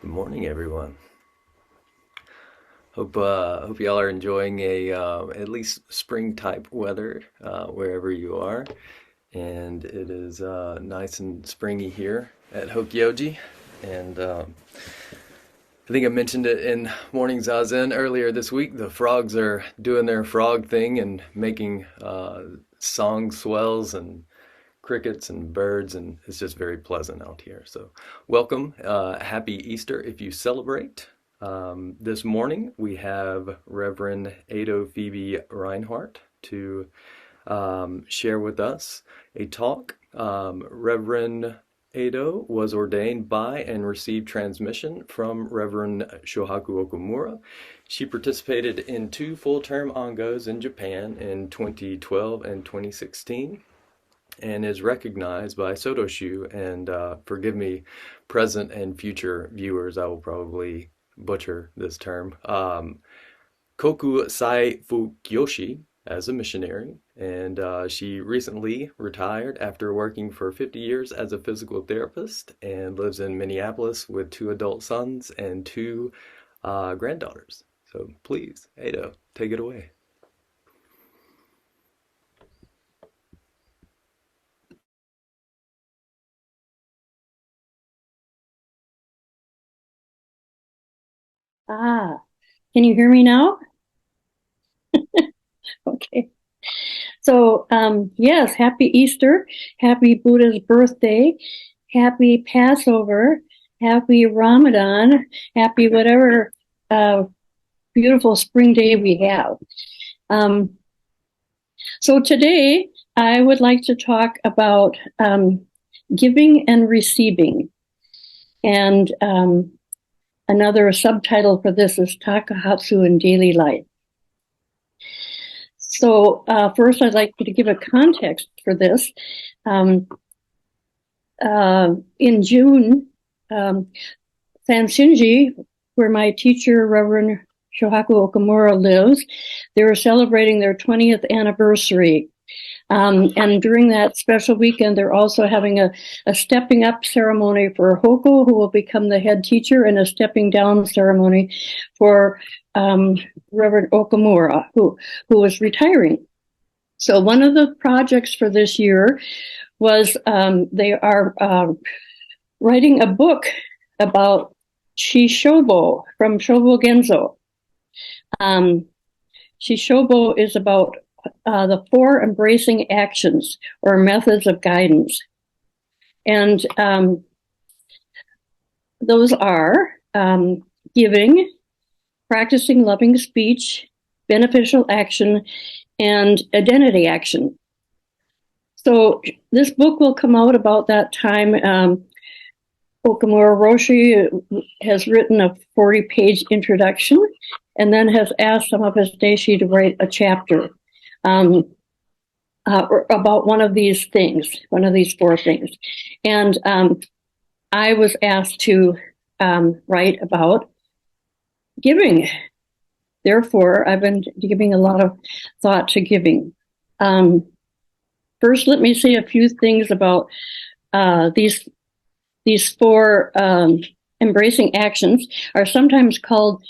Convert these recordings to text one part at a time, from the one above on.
Good morning, everyone. Hope y'all are enjoying a at least spring type weather wherever you are, and it is nice and springy here at Hokyoji. And I think I mentioned it in Morning Zazen earlier this week. The frogs are doing their frog thing and making song swells and crickets and birds, and it's just very pleasant out here. So, welcome. Happy Easter if you celebrate. This morning we have Reverend Eido Phoebe Reinhart to share with us a talk. Reverend Eido was ordained by and received transmission from Reverend Shohaku Okumura. She participated in 2 full-term angos in Japan in 2012 and 2016 and is recognized by Soto Shu. And forgive me, present and future viewers, I will probably butcher this term. Kokusaitfukyoshi as a missionary, and she recently retired after working for 50 years as a physical therapist and lives in Minneapolis with 2 adult sons and 2 granddaughters. So please, Eido, take it away. Ah, can you hear me now? Okay. So, yes, happy Easter, happy Buddha's birthday, happy Passover, happy Ramadan, happy whatever beautiful spring day we have. So today I would like to talk about giving and receiving. And another subtitle for this is Takahatsu in Daily Life. So first, I'd like to give a context for this. In June, Sansinji, where my teacher, Reverend Shohaku Okumura, lives, they were celebrating their 20th anniversary. And during that special weekend, they're also having a stepping up ceremony for Hoko, who will become the head teacher, and a stepping down ceremony for Reverend Okumura, who was retiring. So one of the projects for this year was they are writing a book about Shishobo from Shobo Genzo. Shishobo is about the 4 embracing actions or methods of guidance. And those are giving, practicing loving speech, beneficial action, and identity action. So this book will come out about that time. Okumura Roshi has written a 40-page introduction and then has asked some of his Deishi to write a chapter about one of these things, one of these 4 things. And I was asked to write about giving. Therefore, I've been giving a lot of thought to giving. First, let me say a few things about these 4 embracing actions are sometimes called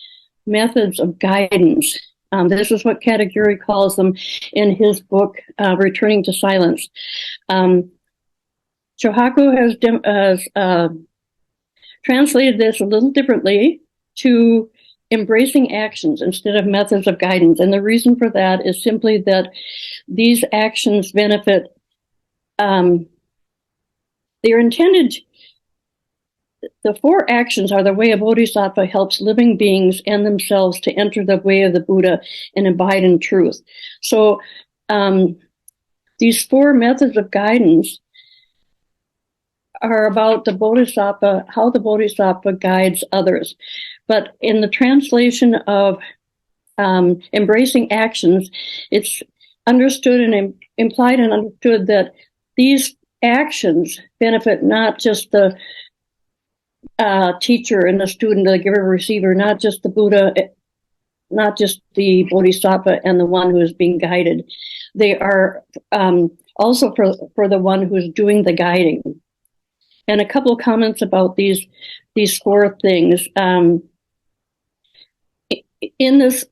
methods of guidance. This is what Katagiri calls them in his book, Returning to Silence. Shohaku has translated this a little differently to embracing actions instead of methods of guidance. And the reason for that is simply that these actions benefit, they're intended. The 4 actions are the way a bodhisattva helps living beings and themselves to enter the way of the Buddha and abide in truth. So these 4 methods of guidance are about the bodhisattva, how the bodhisattva guides others. But in the translation of embracing actions, it's understood and implied and understood that these actions benefit not just the teacher and the student, the giver, receiver, not just the Buddha, not just the bodhisattva and the one who is being guided. They are also for the one who is doing the guiding. And a couple of comments about these four things. In this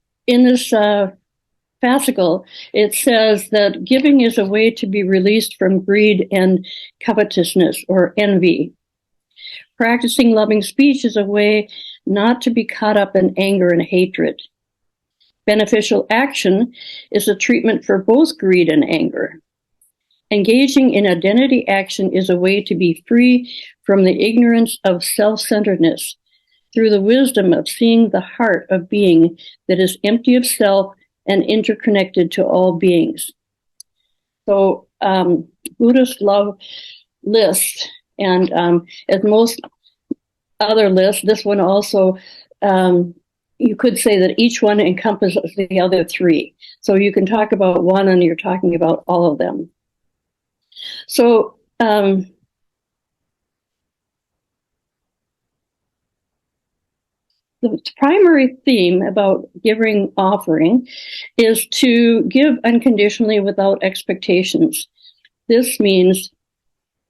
fascicle, it says that giving is a way to be released from greed and covetousness or envy. Practicing loving speech is a way not to be caught up in anger and hatred. Beneficial action is a treatment for both greed and anger. Engaging in identity action is a way to be free from the ignorance of self-centeredness through the wisdom of seeing the heart of being that is empty of self and interconnected to all beings. So Buddhist love lists, and as most other lists, this one also, you could say that each one encompasses the other three. So you can talk about one and you're talking about all of them. So the primary theme about giving offering is to give unconditionally without expectations. This means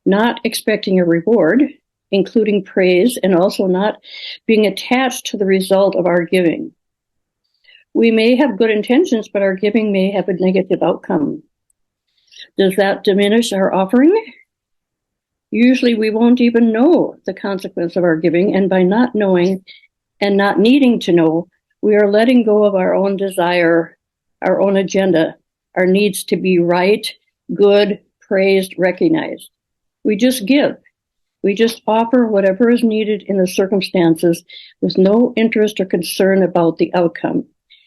not expecting a reward, including praise, and also not being attached to the result of our giving. We may have good intentions, but our giving may have a negative outcome. Does that diminish our offering? Usually we won't even know the consequence of our giving, and by not knowing and not needing to know, we are letting go of our own desire, our own agenda, our needs to be right, good, praised, recognized. We just give. We just offer whatever is needed in the circumstances with no interest or concern about the outcome,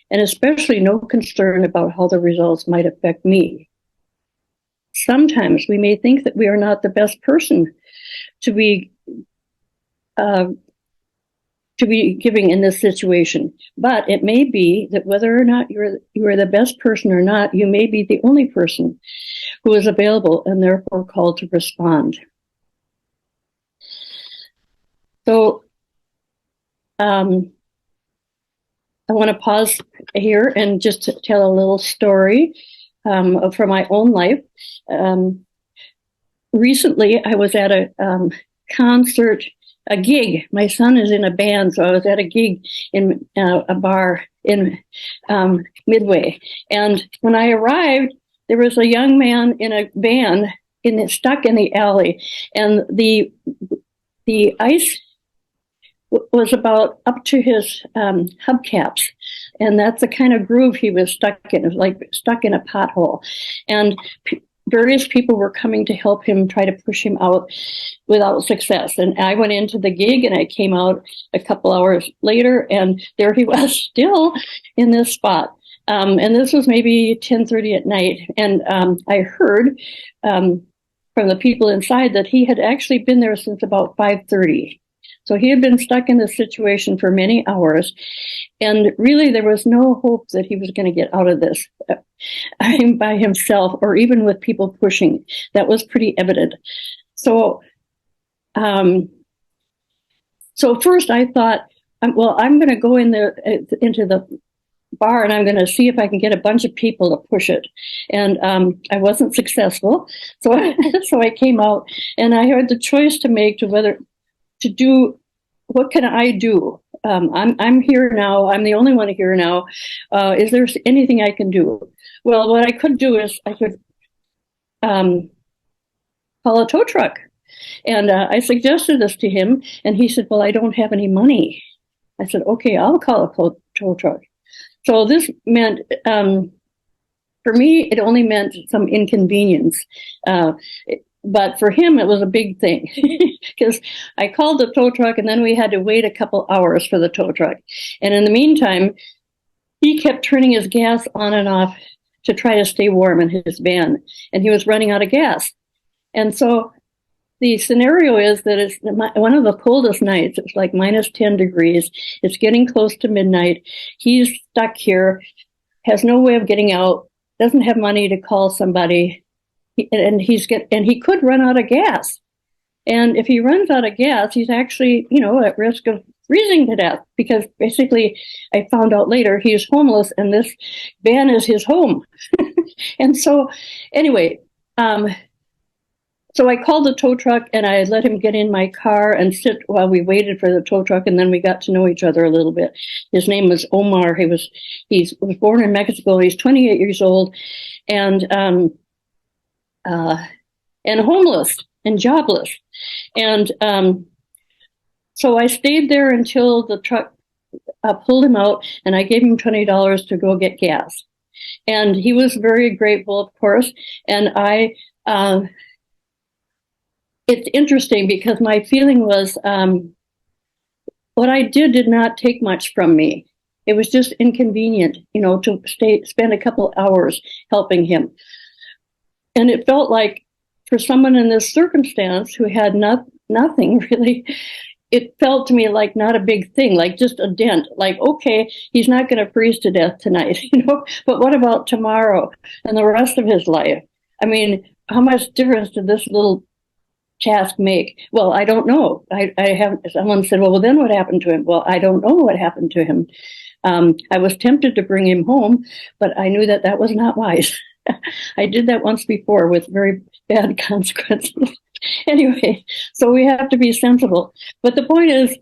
and especially no concern about how the results might affect me. Sometimes we may think that we are not the best person to be giving in this situation, but it may be that whether or not you are the best person or not, you may be the only person who is available and therefore called to respond. So I want to pause here and just tell a little story from my own life. Recently, I was at a concert, a gig. My son is in a band, so I was at a gig in a bar in Midway. And when I arrived, there was a young man in a van stuck in the alley, and the ice was about up to his hubcaps, and that's the kind of groove he was stuck in. It was like stuck in a pothole, and various people were coming to help him try to push him out without success. And I went into the gig, and I came out a couple hours later, and there he was still in this spot. And this was maybe 10:30 at night, and I heard from the people inside that he had actually been there since about 5:30. So he had been stuck in this situation for many hours, and really there was no hope that he was going to get out of this by himself or even with people pushing. That was pretty evident. So first I thought, well, I'm going to go into the bar, and I'm going to see if I can get a bunch of people to push it. And I wasn't successful. So I came out, and I had the choice to make to do, what can I do? I'm here now. I'm the only one here now. Is there anything I can do? Well, what I could do is I could call a tow truck. And I suggested this to him, and he said, well, I don't have any money. I said, okay, I'll call a tow truck. So this meant, for me, it only meant some inconvenience. But for him, it was a big thing because I called the tow truck, and then we had to wait a couple hours for the tow truck. And in the meantime, he kept turning his gas on and off to try to stay warm in his van, and he was running out of gas. And so the scenario is that it's one of the coldest nights. It's like minus 10 degrees. It's getting close to midnight. He's stuck here, has no way of getting out, doesn't have money to call somebody. And he could run out of gas. And if he runs out of gas, he's actually, at risk of freezing to death, because basically I found out later he's homeless, and this van is his home. And so anyway, So I called the tow truck and I let him get in my car and sit while we waited for the tow truck, and then we got to know each other a little bit. His name was Omar. He was born in Mexico. He's 28 years old, and homeless and jobless. And so I stayed there until the truck pulled him out, and I gave him $20 to go get gas. And he was very grateful, of course. And it's interesting because my feeling was what I did not take much from me. It was just inconvenient, to spend a couple hours helping him. And it felt like for someone in this circumstance who had nothing really, it felt to me like not a big thing, like just a dent, like, okay, he's not going to freeze to death tonight, but what about tomorrow and the rest of his life? I mean, how much difference did this little task make? Well, I don't know. Someone said, well, then what happened to him? Well, I don't know what happened to him. I was tempted to bring him home, but I knew that was not wise. I did that once before with very bad consequences. Anyway, so we have to be sensible. But the point is,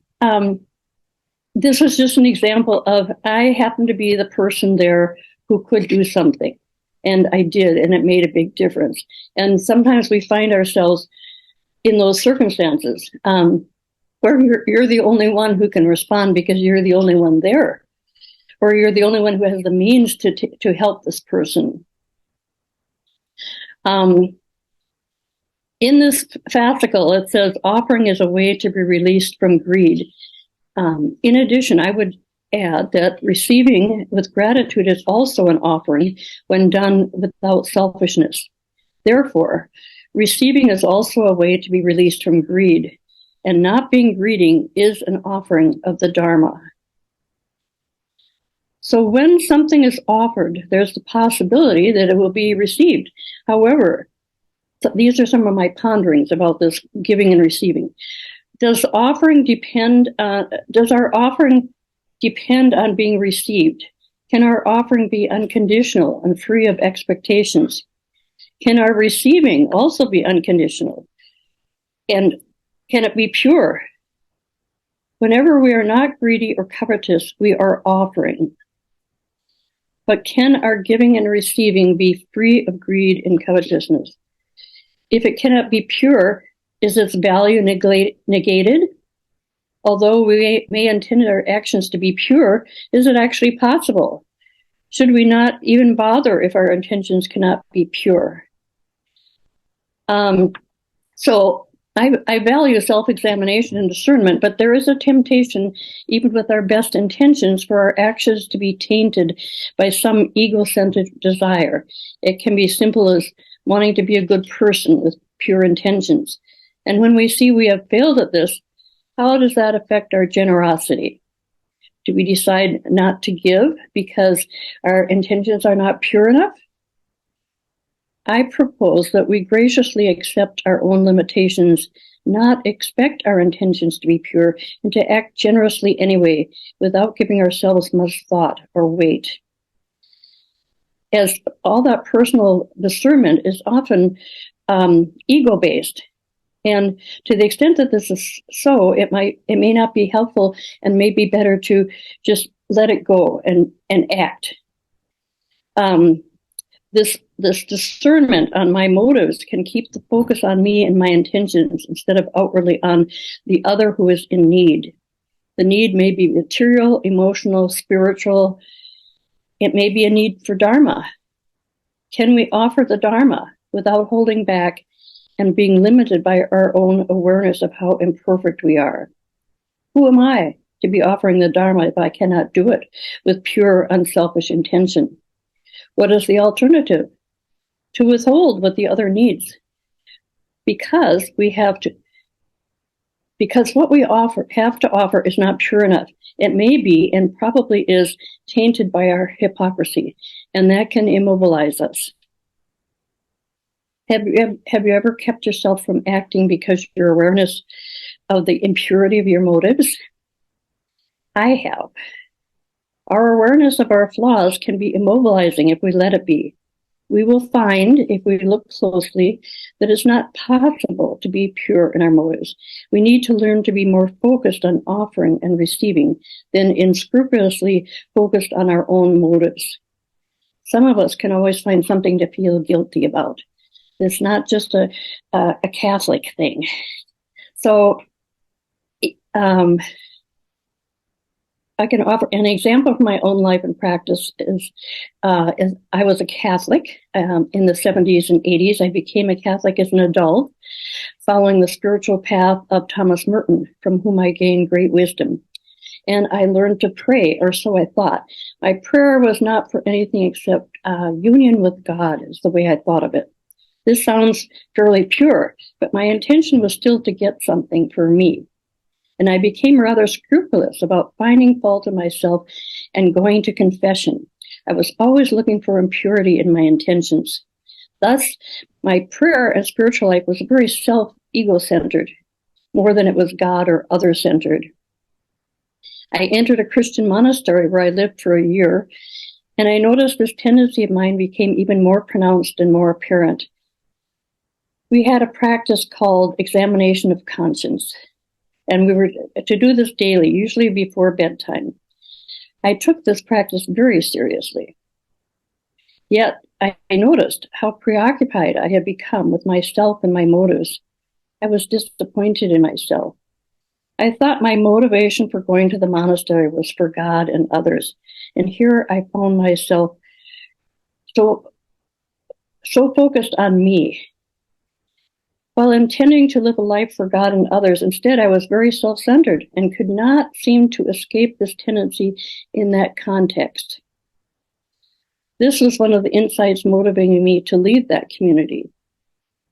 this was just an example of I happened to be the person there who could do something. And I did, and it made a big difference. And sometimes we find ourselves in those circumstances where you're the only one who can respond because you're the only one there, or you're the only one who has the means to help this person. In this fascicle, it says offering is a way to be released from greed. In addition, I would add that receiving with gratitude is also an offering when done without selfishness. Therefore, receiving is also a way to be released from greed, and not being greedy is an offering of the Dharma. So when something is offered, there's the possibility that it will be received. However, so these are some of my ponderings about this giving and receiving. Does our offering depend on being received? Can our offering be unconditional and free of expectations? Can our receiving also be unconditional? And can it be pure? Whenever we are not greedy or covetous, we are offering. But can our giving and receiving be free of greed and covetousness? If it cannot be pure, is its value negated? Although we may intend our actions to be pure, is it actually possible? Should we not even bother if our intentions cannot be pure? So I value self-examination and discernment, but there is a temptation, even with our best intentions, for our actions to be tainted by some ego-centered desire. It can be simple as wanting to be a good person with pure intentions. And when we see we have failed at this, how does that affect our generosity? Do we decide not to give because our intentions are not pure enough? I propose that we graciously accept our own limitations, not expect our intentions to be pure, and to act generously anyway, without giving ourselves much thought or weight. As all that personal discernment is often ego-based. And to the extent that this is so, it may not be helpful and may be better to just let it go and act. This discernment on my motives can keep the focus on me and my intentions instead of outwardly on the other who is in need. The need may be material, emotional, spiritual. It may be a need for Dharma. Can we offer the Dharma without holding back and being limited by our own awareness of how imperfect we are? Who am I to be offering the Dharma if I cannot do it with pure, unselfish intention? What is the alternative? To withhold what the other needs. Because what we have to offer is not pure enough. It may be and probably is tainted by our hypocrisy, and that can immobilize us. Have you ever kept yourself from acting because your awareness of the impurity of your motives? I have. Our awareness of our flaws can be immobilizing if we let it be. we will find, if we look closely, that it's not possible to be pure in our motives. We need to learn to be more focused on offering and receiving than unscrupulously focused on our own motives. Some of us can always find something to feel guilty about. It's not just a Catholic thing. So I can offer an example of my own life and practice is I was a Catholic in the 70s and 80s. I became a Catholic as an adult, following the spiritual path of Thomas Merton, from whom I gained great wisdom. And I learned to pray, or so I thought. My prayer was not for anything except union with God, is the way I thought of it. This sounds fairly pure, but my intention was still to get something for me. And I became rather scrupulous about finding fault in myself and going to confession. I was always looking for impurity in my intentions. Thus, my prayer and spiritual life was very ego-centered, more than it was God or other-centered. I entered a Christian monastery where I lived for a year, and I noticed this tendency of mine became even more pronounced and more apparent. We had a practice called examination of conscience, and we were to do this daily, usually before bedtime. I took this practice very seriously. Yet I noticed how preoccupied I had become with myself and my motives. I was disappointed in myself. I thought my motivation for going to the monastery was for God and others. And here I found myself so focused on me. While intending to live a life for God and others, instead I was very self-centered and could not seem to escape this tendency in that context. This was one of the insights motivating me to leave that community.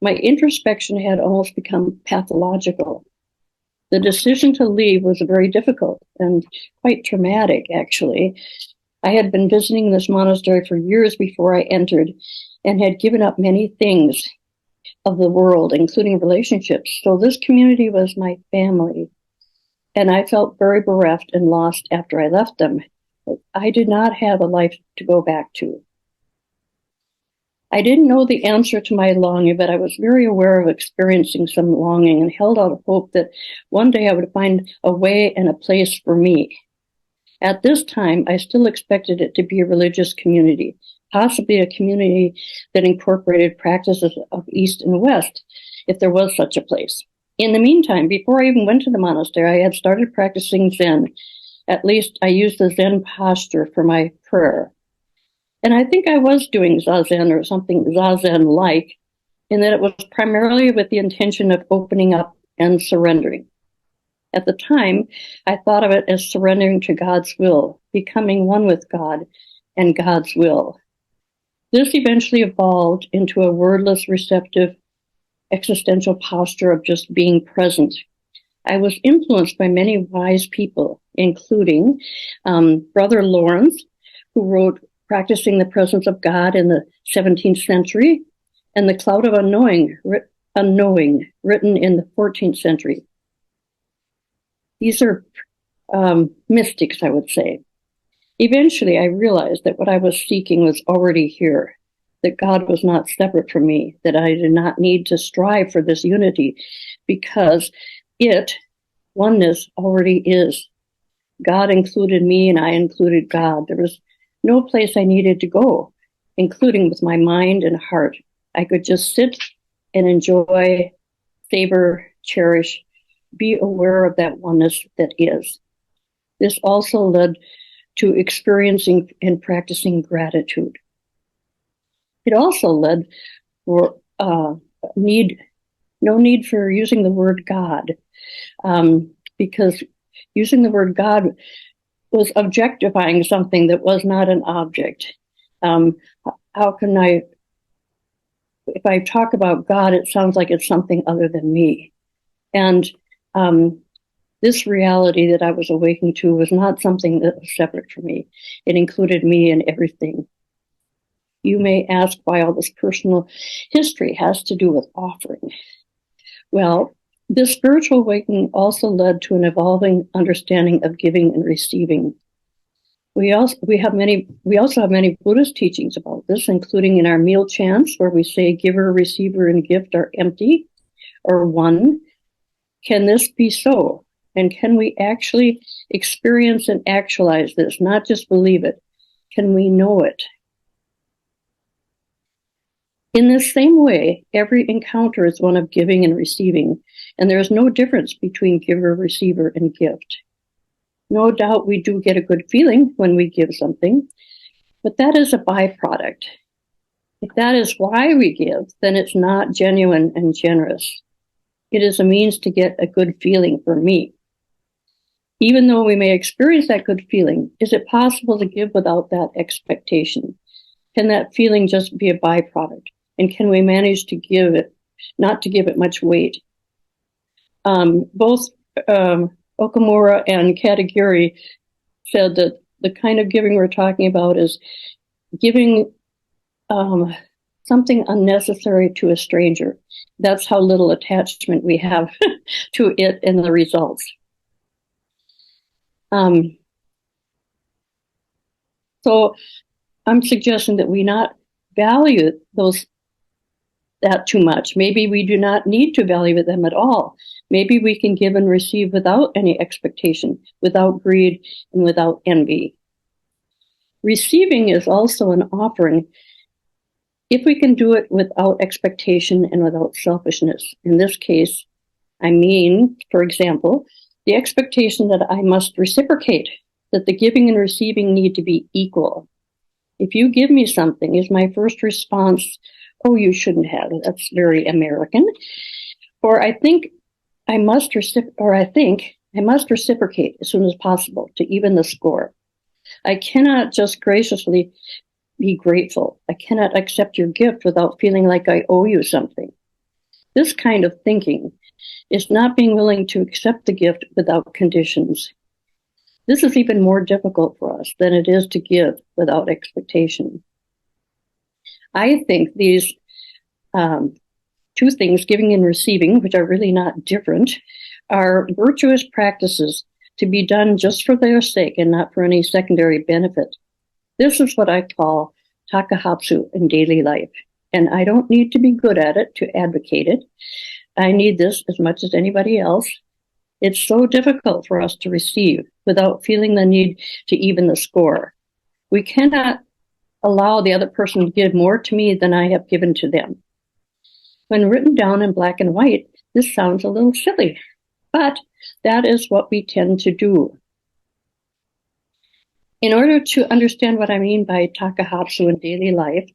My introspection had almost become pathological. The decision to leave was very difficult and quite traumatic, actually. I had been visiting this monastery for years before I entered and had given up many things of the world, including relationships. So this community was my family, and I felt very bereft and lost after I left them. I did not have a life to go back to. I didn't know the answer to my longing, but I was very aware of experiencing some longing and held out hope that one day I would find a way and a place for me. At this time, I still expected it to be a religious community, possibly a community that incorporated practices of East and West, if there was such a place. In the meantime, before I even went to the monastery, I had started practicing Zen. At least I used the Zen posture for my prayer. And I think I was doing Zazen or something Zazen-like, in that it was primarily with the intention of opening up and surrendering. At the time, I thought of it as surrendering to God's will, becoming one with God and God's will. This eventually evolved into a wordless, receptive, existential posture of just being present. I was influenced by many wise people, including Brother Lawrence, who wrote Practicing the Presence of God in the 17th century, and The Cloud of Unknowing, written in the 14th century. These are mystics, I would say. Eventually, I realized that what I was seeking was already here, that God was not separate from me, that I did not need to strive for this unity, because oneness, already is. God included me and I included God. There was no place I needed to go, including with my mind and heart. I could just sit and enjoy, savor, cherish, be aware of that oneness that is. This also led to experiencing and practicing gratitude. It also led for no need for using the word God, because using the word God was objectifying something that was not an object. How can if I talk about God, it sounds like it's something other than me. And this reality that I was awakening to was not something that was separate from me. It included me in everything. You may ask why all this personal history has to do with offering. Well, this spiritual awakening also led to an evolving understanding of giving and receiving. We also have many Buddhist teachings about this, including in our meal chants, where we say giver, receiver, and gift are empty or one. Can this be so? And can we actually experience and actualize this, not just believe it? Can we know it? In the same way, every encounter is one of giving and receiving, and there is no difference between giver, receiver, and gift. No doubt we do get a good feeling when we give something, but that is a byproduct. If that is why we give, then it's not genuine and generous. It is a means to get a good feeling for me. Even though we may experience that good feeling, is it possible to give without that expectation? Can that feeling just be a byproduct? And can we manage to give it, not to give it much weight? Both Okumura and Katagiri said that the kind of giving we're talking about is giving something unnecessary to a stranger. That's how little attachment we have to it and the results. So I'm suggesting that we not value that too much. Maybe we do not need to value them at all. Maybe we can give and receive without any expectation, without greed, and without envy. Receiving is also an offering if we can do it without expectation and without selfishness. In this case, I mean, for example, the expectation that I must reciprocate, that the giving and receiving need to be equal. If you give me something, is my first response, oh, you shouldn't have. That's very American. Or I think I must reciprocate as soon as possible to even the score. I cannot just graciously be grateful. I cannot accept your gift without feeling like I owe you something. This kind of thinking is not being willing to accept the gift without conditions. This is even more difficult for us than it is to give without expectation. I think these two things, giving and receiving, which are really not different, are virtuous practices to be done just for their sake and not for any secondary benefit. This is what I call takahatsu in daily life, and I don't need to be good at it to advocate it. I need this as much as anybody else. It's so difficult for us to receive without feeling the need to even the score. We cannot allow the other person to give more to me than I have given to them. When written down in black and white, this sounds a little silly, but that is what we tend to do. In order to understand what I mean by takahatsu in daily life,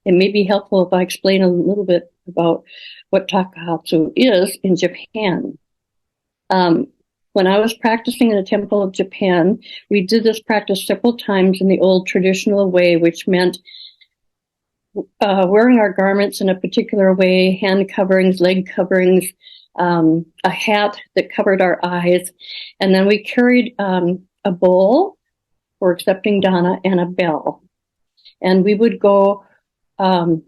it may be helpful if I explain a little bit about what takahatsu is in Japan. When I was practicing in the Temple of Japan, we did this practice several times in the old traditional way, which meant wearing our garments in a particular way, hand coverings, leg coverings, a hat that covered our eyes, and then we carried a bowl for accepting dana and a bell. And we would go, in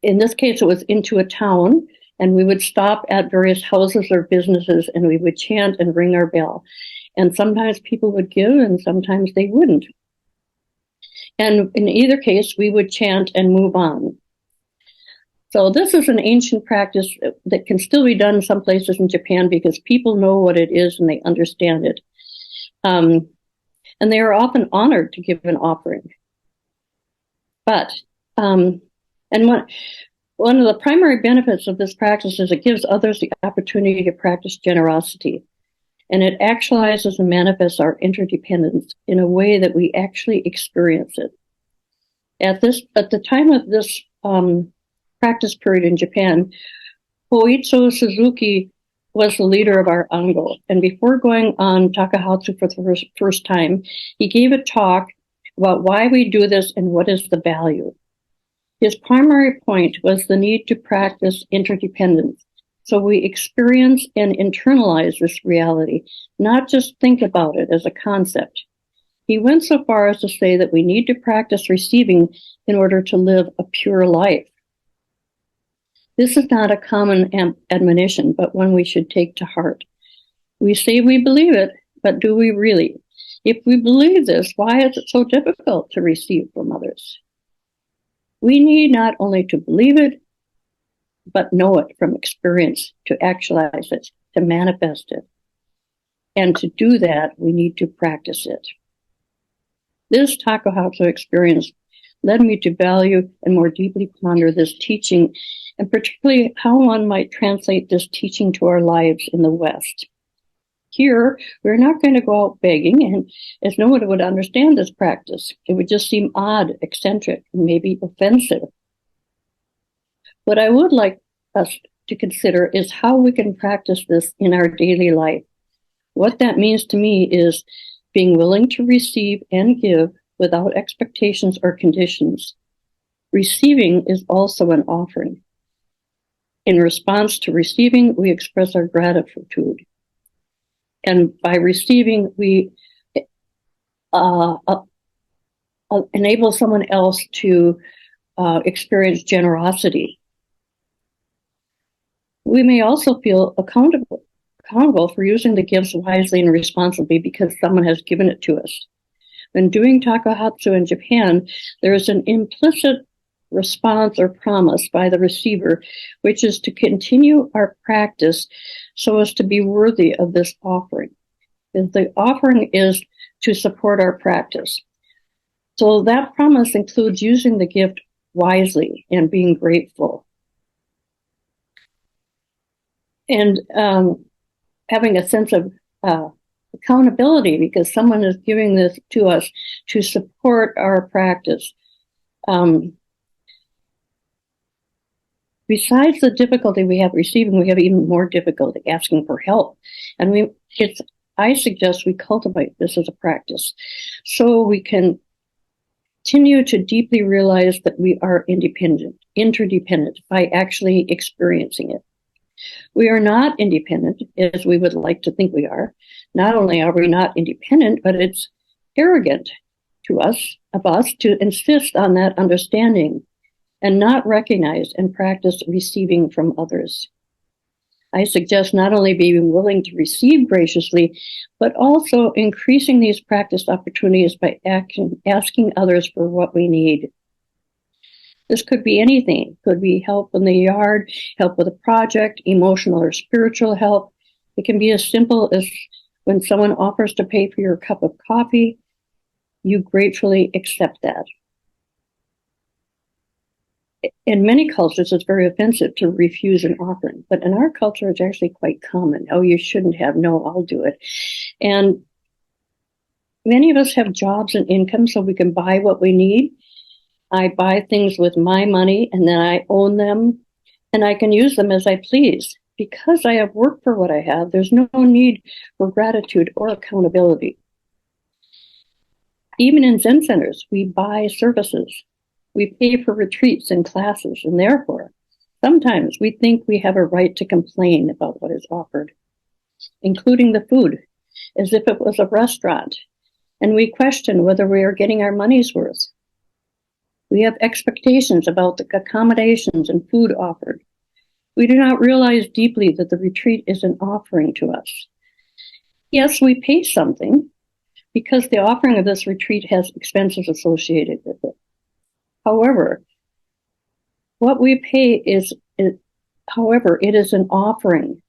this case, it was into a town, and we would stop at various houses or businesses, and we would chant and ring our bell. And sometimes people would give, and sometimes they wouldn't. And in either case, we would chant and move on. So this is an ancient practice that can still be done some places in Japan because people know what it is and they understand it. And they are often honored to give an offering. But, one of the primary benefits of this practice is it gives others the opportunity to practice generosity. And it actualizes and manifests our interdependence in a way that we actually experience it. At the time of this practice period in Japan, Hoitsu Suzuki was the leader of our ango. And before going on takahatsu for the first time, he gave a talk about why we do this and what is the value. His primary point was the need to practice interdependence. So we experience and internalize this reality, not just think about it as a concept. He went so far as to say that we need to practice receiving in order to live a pure life. This is not a common admonition, but one we should take to heart. We say we believe it, but do we really? If we believe this, why is it so difficult to receive from others? We need not only to believe it, but know it from experience, to actualize it, to manifest it. And to do that, we need to practice it. This Takuhatsu experience led me to value and more deeply ponder this teaching, and particularly how one might translate this teaching to our lives in the West. Here, we're not going to go out begging, and as no one would understand this practice, it would just seem odd, eccentric, and maybe offensive. What I would like us to consider is how we can practice this in our daily life. What that means to me is being willing to receive and give without expectations or conditions. Receiving is also an offering. In response to receiving, we express our gratitude. And by receiving, we enable someone else to experience generosity. We may also feel accountable for using the gifts wisely and responsibly because someone has given it to us. When doing Takuhatsu in Japan, there is an implicit response or promise by the receiver, which is to continue our practice so as to be worthy of this offering. And the offering is to support our practice. So that promise includes using the gift wisely and being grateful. And having a sense of accountability because someone is giving this to us to support our practice. Besides the difficulty we have receiving, we have even more difficulty asking for help. And I suggest we cultivate this as a practice so we can continue to deeply realize that we are interdependent by actually experiencing it. We are not independent as we would like to think we are. Not only are we not independent, but it's arrogant of us to insist on that understanding and not recognize and practice receiving from others. I suggest not only being willing to receive graciously, but also increasing these practice opportunities by asking others for what we need. This could be anything. It could be help in the yard, help with a project, emotional or spiritual help. It can be as simple as when someone offers to pay for your cup of coffee, you gratefully accept that. In many cultures, it's very offensive to refuse an offering, but in our culture, it's actually quite common. Oh, you shouldn't have. No, I'll do it. And many of us have jobs and income so we can buy what we need. I buy things with my money and then I own them and I can use them as I please. Because I have worked for what I have, there's no need for gratitude or accountability. Even in Zen centers, we buy services. We pay for retreats and classes, and therefore, sometimes we think we have a right to complain about what is offered, including the food, as if it was a restaurant, and we question whether we are getting our money's worth. We have expectations about the accommodations and food offered. We do not realize deeply that the retreat is an offering to us. Yes, we pay something because the offering of this retreat has expenses associated with it. However, what we pay is it is an offering,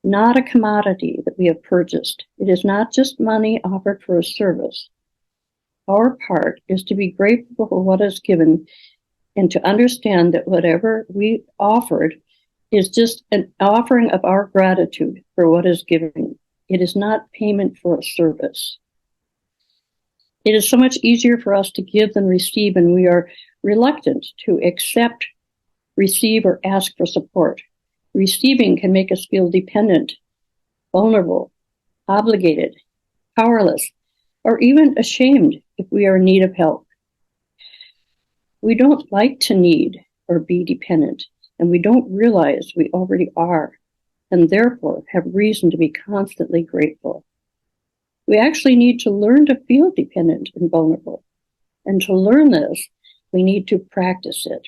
not a commodity that we have purchased. It is not just money offered for a service. Our part is to be grateful for what is given and to understand that whatever we offered is just an offering of our gratitude for what is given. It is not payment for a service. It is so much easier for us to give than receive, and we are reluctant to accept, receive, or ask for support. Receiving can make us feel dependent, vulnerable, obligated, powerless, or even ashamed if we are in need of help. We don't like to need or be dependent, and we don't realize we already are, and therefore have reason to be constantly grateful. We actually need to learn to feel dependent and vulnerable. And to learn this, we need to practice it.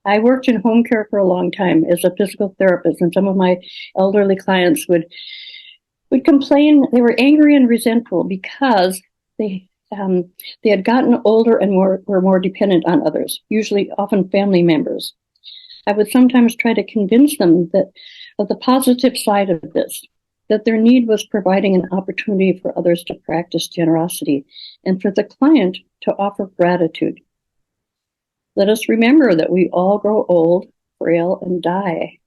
I worked in home care for a long time as a physical therapist, and some of my elderly clients would would complain. They were angry and resentful because they had gotten older and were more dependent on others, usually often family members. I would sometimes try to convince them of the positive side of this, that their need was providing an opportunity for others to practice generosity and for the client to offer gratitude. Let us remember that we all grow old, frail, and die,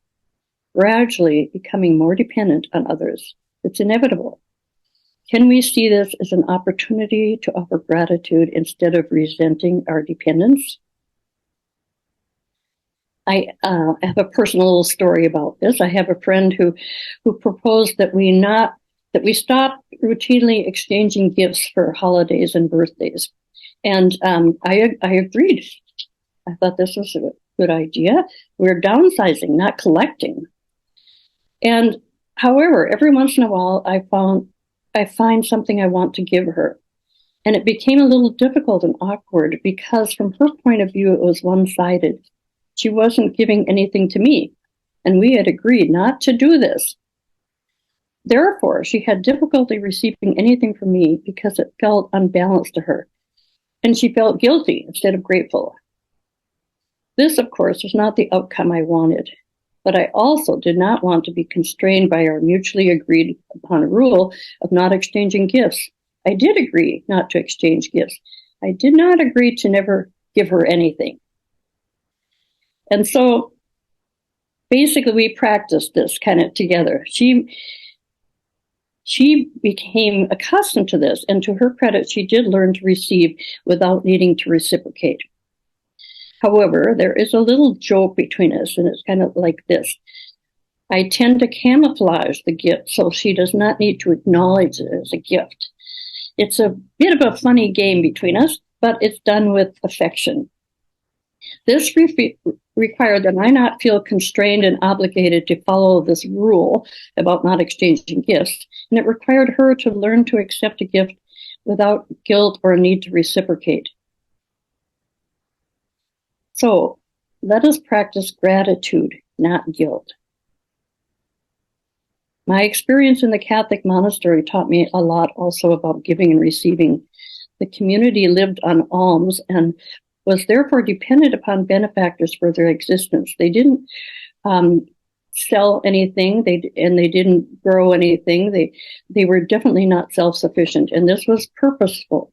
gradually becoming more dependent on others. It's inevitable. Can we see this as an opportunity to offer gratitude instead of resenting our dependence? I have a personal little story about this. I have a friend who proposed that we stop routinely exchanging gifts for holidays and birthdays, and I agreed. I thought this was a good idea. We're downsizing, not collecting. And however, every once in a while, I find something I want to give her, and it became a little difficult and awkward because, from her point of view, it was one-sided. She wasn't giving anything to me, and we had agreed not to do this. Therefore, she had difficulty receiving anything from me because it felt unbalanced to her, and she felt guilty instead of grateful. This, of course, was not the outcome I wanted, but I also did not want to be constrained by our mutually agreed upon rule of not exchanging gifts. I did agree not to exchange gifts. I did not agree to never give her anything. And so basically we practiced this kind of together. She became accustomed to this, and to her credit, she did learn to receive without needing to reciprocate. However, there is a little joke between us, and it's kind of like this. I tend to camouflage the gift so she does not need to acknowledge it as a gift. It's a bit of a funny game between us, but it's done with affection. This required that I not feel constrained and obligated to follow this rule about not exchanging gifts, and it required her to learn to accept a gift without guilt or a need to reciprocate. So let us practice gratitude, not guilt. My experience in the Catholic monastery taught me a lot also about giving and receiving. The community lived on alms and was therefore dependent upon benefactors for their existence. They didn't sell anything, they didn't grow anything. They were definitely not self-sufficient, and this was purposeful.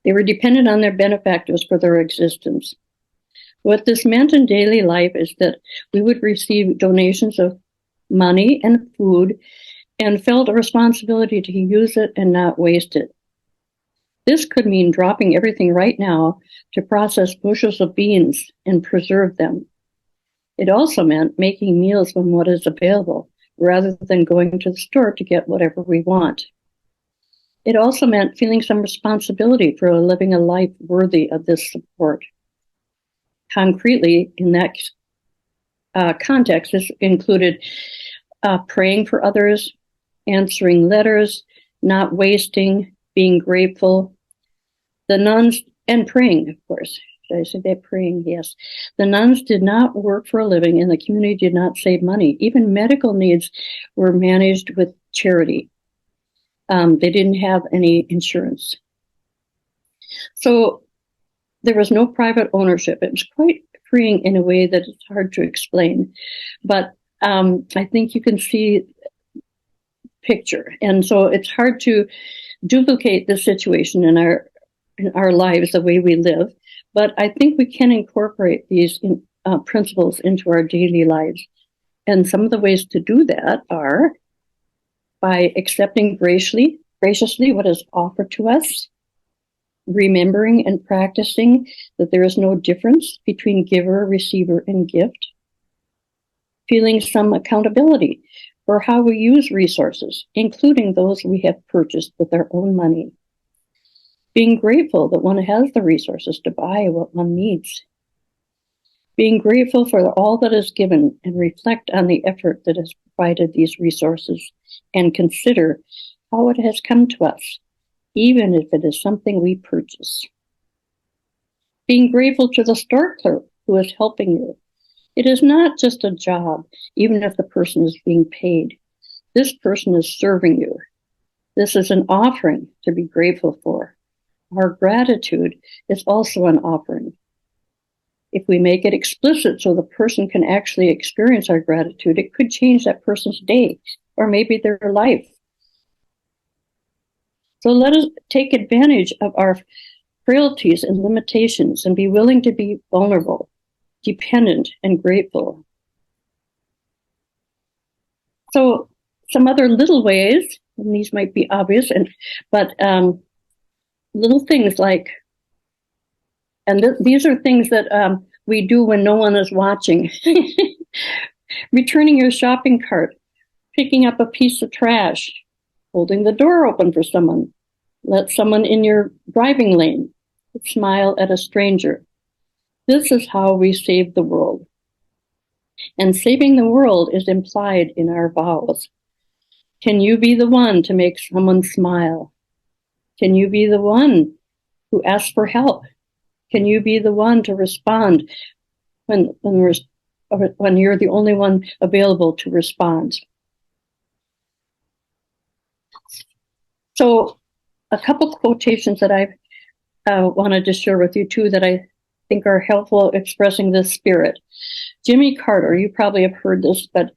They were dependent on their benefactors for their existence. What this meant in daily life is that we would receive donations of money and food and felt a responsibility to use it and not waste it. This could mean dropping everything right now to process bushels of beans and preserve them. It also meant making meals from what is available, rather than going to the store to get whatever we want. It also meant feeling some responsibility for living a life worthy of this support. Concretely, in that context, this included praying for others, answering letters, not wasting, being grateful. The nuns, and praying, of course. Did I say that? Praying, yes. The nuns did not work for a living, and the community did not save money. Even medical needs were managed with charity. They didn't have any insurance. So there was no private ownership. It was quite freeing in a way that it's hard to explain. But I think you can see picture. And so it's hard to duplicate this situation in our lives, the way we live. But I think we can incorporate these principles into our daily lives. And some of the ways to do that are by accepting graciously what is offered to us, remembering and practicing that there is no difference between giver, receiver, and gift, feeling some accountability for how we use resources, including those we have purchased with our own money, being grateful that one has the resources to buy what one needs, being grateful for all that is given and reflect on the effort that has provided these resources and consider how it has come to us, even if it is something we purchase. Being grateful to the store clerk who is helping you. It is not just a job, even if the person is being paid. This person is serving you. This is an offering to be grateful for. Our gratitude is also an offering. If we make it explicit so the person can actually experience our gratitude, it could change that person's day or maybe their life. So let us take advantage of our frailties and limitations and be willing to be vulnerable, dependent, and grateful. So some other little ways, and these might be obvious, but little things like, and these are things that we do when no one is watching. Returning your shopping cart, picking up a piece of trash, holding the door open for someone, let someone in your driving lane, smile at a stranger. This is how we save the world. And saving the world is implied in our vows. Can you be the one to make someone smile? Can you be the one who asks for help? Can you be the one to respond when you're the only one available to respond? So a couple quotations that I wanted to share with you too that I think are helpful expressing this spirit. Jimmy Carter, you probably have heard this, but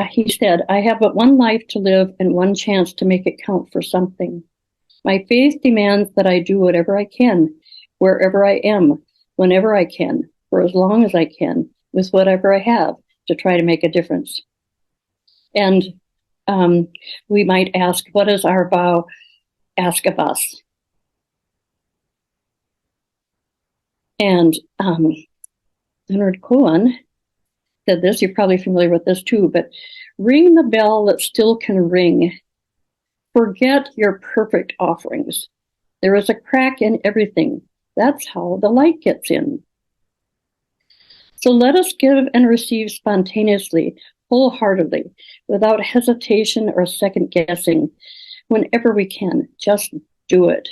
he said, "I have but one life to live and one chance to make it count for something. My faith demands that I do whatever I can, wherever I am, whenever I can, for as long as I can, with whatever I have, to try to make a difference." And we might ask, what does our vow ask of us? And Leonard Cohen said this, you're probably familiar with this too, but ring the bell that still can ring. Forget your perfect offerings. There is a crack in everything. That's how the light gets in. So let us give and receive spontaneously, wholeheartedly, without hesitation or second guessing, whenever we can. Just do it.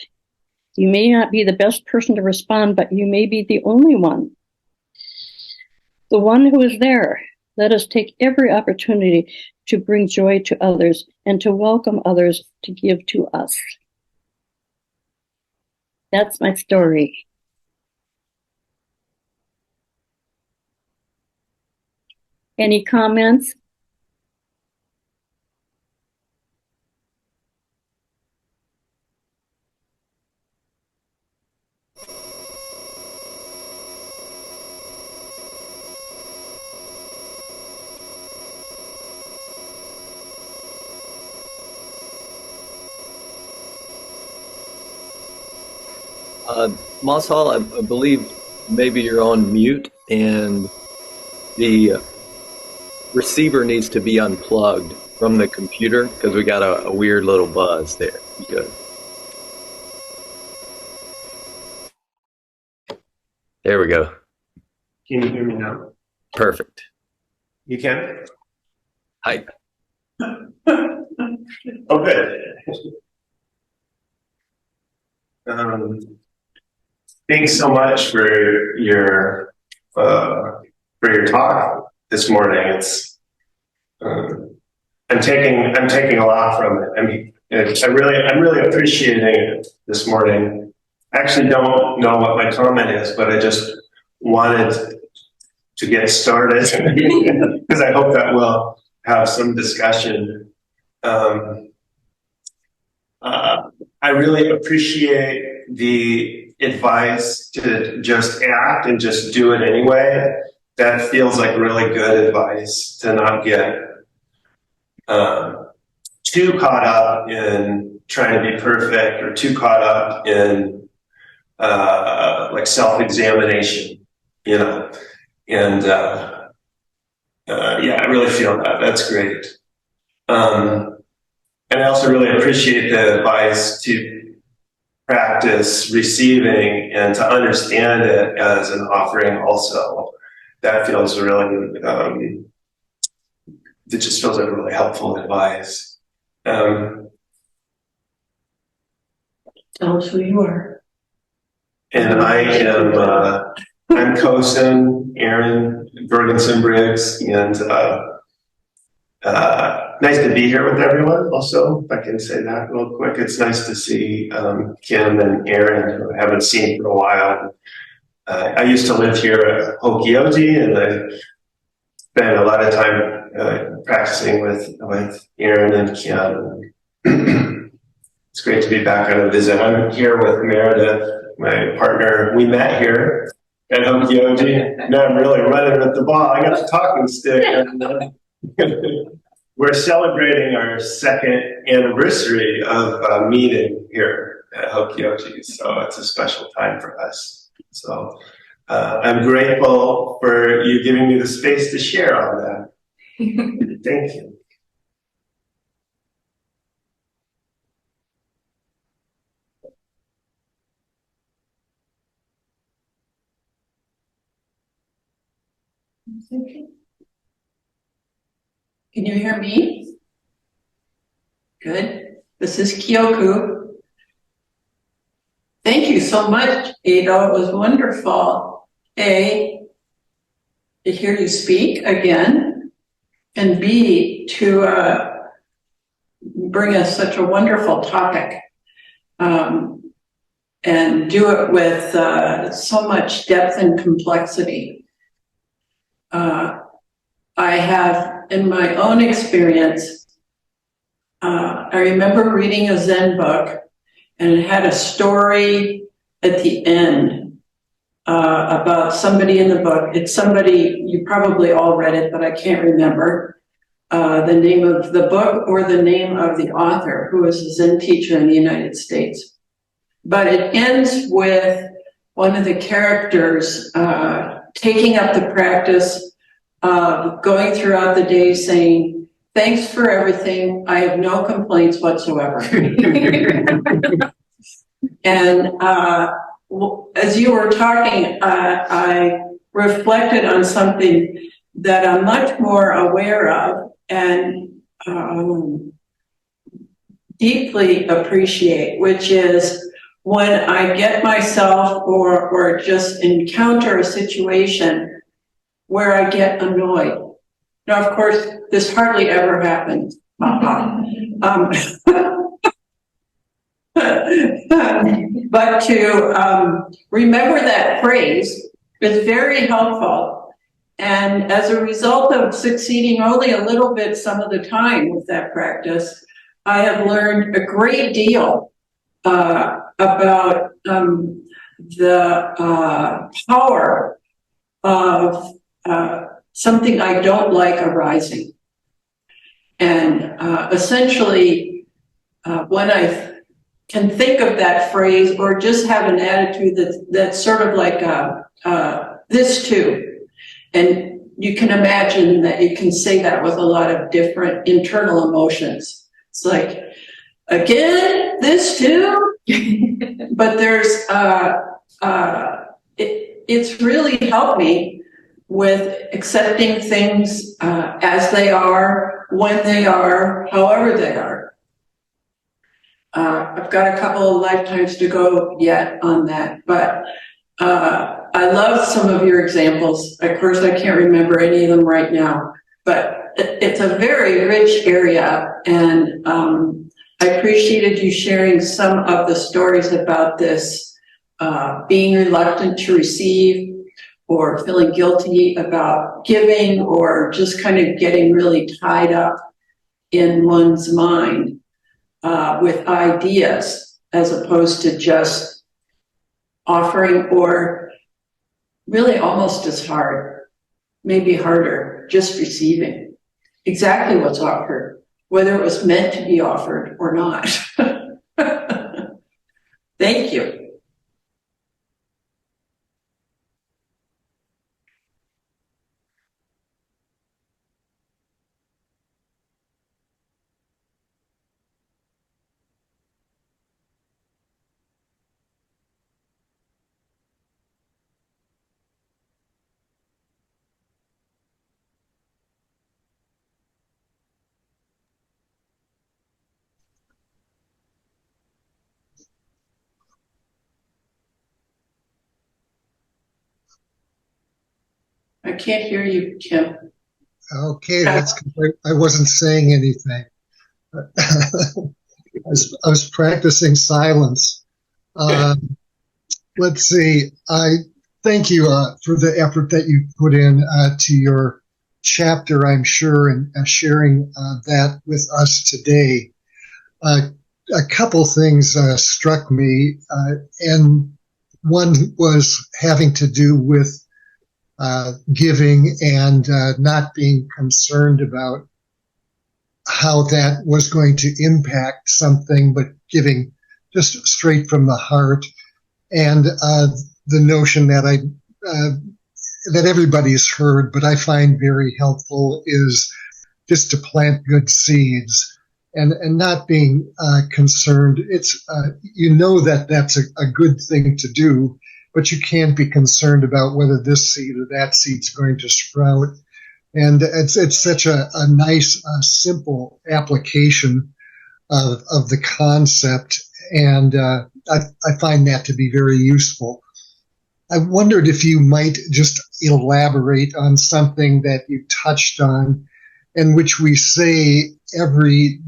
You may not be the best person to respond, but you may be the only one. The one who is there. Let us take every opportunity to bring joy to others and to welcome others to give to us. That's my story. Any comments? Moss Hall, I believe maybe you're on mute and the receiver needs to be unplugged from the computer because we got a weird little buzz there. Good. There we go. Can you hear me now? Perfect. You can? Hi. Oh, good. Thanks so much for your talk this morning. It's I'm taking a lot from it. I'm really appreciating it this morning. I actually don't know what my comment is, but I just wanted to get started because I hope that we'll have some discussion. I really appreciate the advice to just act and just do it anyway. That feels like really good advice, to not get too caught up in trying to be perfect or too caught up in like self-examination, you know. And yeah, I really feel that. That's great. And I also really appreciate the advice to practice receiving and to understand it as an offering also. That feels really, it just feels like really helpful advice. Tell us who you are. And I am, I'm Kosen, Aaron Bergensen Briggs, and nice to be here with everyone. Also, if I can say that real quick, it's nice to see Kim and Aaron, who I haven't seen for a while. I used to live here at Hokioji, and I spent a lot of time practicing with Aaron and Kim. It's great to be back on a visit. I'm here with Meredith, my partner. We met here at Hokioji. Now I'm really running with the ball. I got the talking stick. We're celebrating our second anniversary of meeting here at Hokioji, so it's a special time for us. So I'm grateful for you giving me the space to share all that. Thank you. Can you hear me? Good. This is Kyoku. Thank you so much, Eido. It was wonderful. A, to hear you speak again, and B, to bring us such a wonderful topic, and do it with so much depth and complexity. I have, in my own experience, I remember reading a Zen book, and it had a story at the end about somebody in the book. It's somebody, you probably all read it, but I can't remember the name of the book or the name of the author, who was a Zen teacher in the United States. But it ends with one of the characters taking up the practice of going throughout the day saying, "Thanks for everything. I have no complaints whatsoever." And as you were talking, I reflected on something that I'm much more aware of and deeply appreciate, which is when I get myself or just encounter a situation where I get annoyed. Now, of course, this hardly ever happens. But to remember that phrase is very helpful. And as a result of succeeding only a little bit some of the time with that practice, I have learned a great deal about the power of something I don't like arising. And essentially, when I can think of that phrase or just have an attitude that's sort of like this too. And you can imagine that you can say that with a lot of different internal emotions. It's like, again, this too? But there's, it's really helped me with accepting things as they are, when they are, however they are. I've got a couple of lifetimes to go yet on that, but I love some of your examples. Of course, I can't remember any of them right now, but it's a very rich area, and I appreciated you sharing some of the stories about this being reluctant to receive, or feeling guilty about giving, or just kind of getting really tied up in one's mind with ideas, as opposed to just offering, or really almost as hard, maybe harder, just receiving exactly what's offered, whether it was meant to be offered or not. Thank you. I can't hear you, Kim. Okay, that's good. I wasn't saying anything. I was practicing silence. Let's see. I thank you for the effort that you put in to your chapter, I'm sure, and sharing that with us today. A couple things struck me, and one was having to do with giving and not being concerned about how that was going to impact something, but giving just straight from the heart. And the notion that that everybody's heard, but I find very helpful, is just to plant good seeds and not being concerned. It's you know that that's a good thing to do, but you can't be concerned about whether this seed or that seed's going to sprout. And it's such a nice, simple application of the concept, and I find that to be very useful. I wondered if you might just elaborate on something that you touched on, in which we say every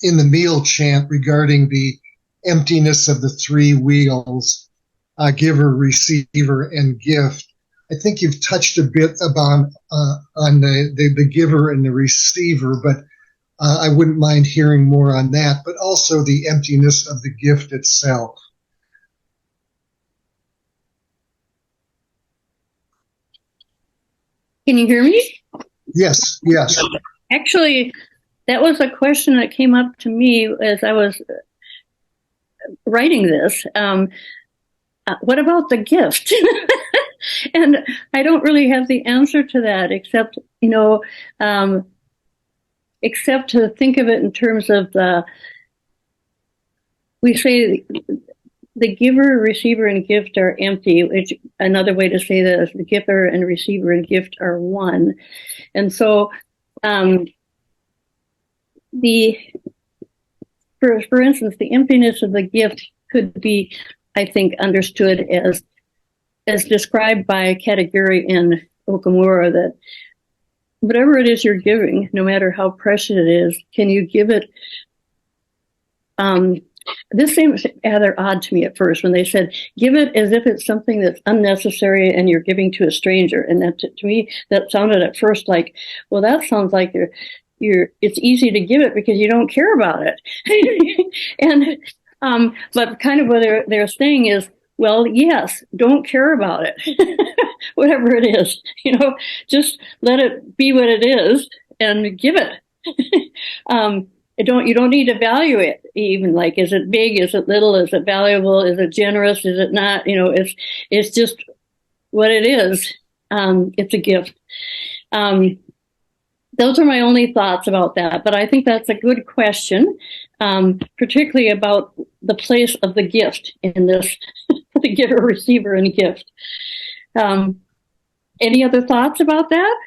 in the meal chant regarding the emptiness of the three wheels, giver, receiver, and gift. I think you've touched a bit about on the giver and the receiver, but I wouldn't mind hearing more on that, but also the emptiness of the gift itself. Can you hear me? Yes, yes. Actually, that was a question that came up to me as I was writing this. What about the gift? And I don't really have the answer to that, except, except to think of it in terms of we say the giver, receiver, and gift are empty, which another way to say that is the giver and receiver and gift are one. And so for instance, the emptiness of the gift could be, I think, understood as described by Katagiri in Okumura, that whatever it is you're giving, no matter how precious it is, can you give it? This seems rather odd to me at first when they said, give it as if it's something that's unnecessary and you're giving to a stranger. And that, to me, that sounded at first like, well, that sounds like it's easy to give it because you don't care about it. And, but kind of what they're saying is, well, yes, don't care about it, whatever it is, just let it be what it is and give it. You don't need to value it, even like, is it big, is it little, is it valuable, is it generous, is it not, it's just what it is. It's a gift. Those are my only thoughts about that, but I think that's a good question, particularly about the place of the gift in this, the giver, receiver, and gift. Any other thoughts about that?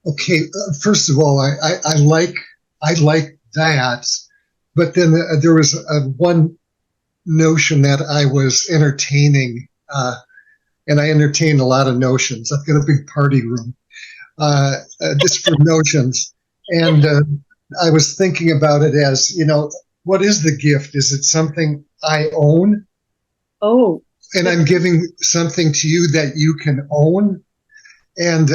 Okay, first of all, I like that, but then there was one notion that I was entertaining, and I entertain a lot of notions. I've got a big party room just for notions, and I was thinking about it as, what is the gift? Is it something I own? Oh. And I'm giving something to you that you can own? And